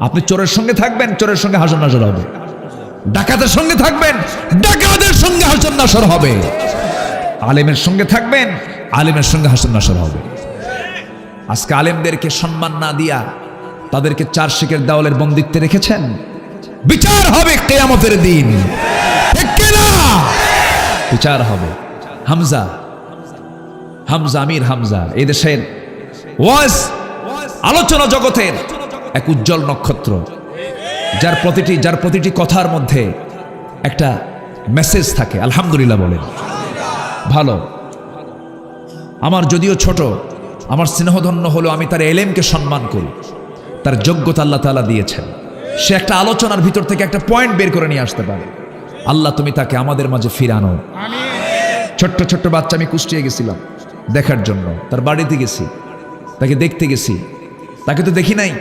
আপনি চোরের সঙ্গে থাকবেন, চোরের সঙ্গে হাসর নাসর হবে। ডাকাতের সঙ্গে থাকবেন, ডাকাতের সঙ্গে হাসর নাসর হবে। আলেমের সঙ্গে থাকবেন, আলেমের সঙ্গে হাসর নাসর হবে। আজকে আলেমদেরকে সম্মান না দিয়া তাদেরকে 4 শিকের দেওয়ালের বন্দিত্বে রেখেছেন। বিচার হবে কিয়ামতের দিন, ঠিক কিনা? বিচার হবে। হামজা আমির হামজা এই দেশের ওয়াজ আলোচনা জগতের এক উজ্জ্বল নক্ষত্র, যার প্রতিটি কথার মধ্যে একটা মেসেজ থাকে। আলহামদুলিল্লাহ বলেন। ভালো, আমার যদিও ছোট, আমার স্নেহধন্য হলো আমি তার এলেমকে সম্মান করি। তার যোগ্যতা আল্লাহ তাআলা দিয়েছেন। সে একটা আলোচনার ভিতর থেকে একটা পয়েন্ট বের করে নিয়ে আসতে পারে। আল্লাহ তুমি তাকে আমাদের মাঝে ফিরানো। ছোট্ট বাচ্চা, আমি কুষ্টিয়া গেছিলাম দেখার জন্য, তার বাড়িতে গেছি, তাকে দেখতে গেছি। তাকে তো দেখি নাই,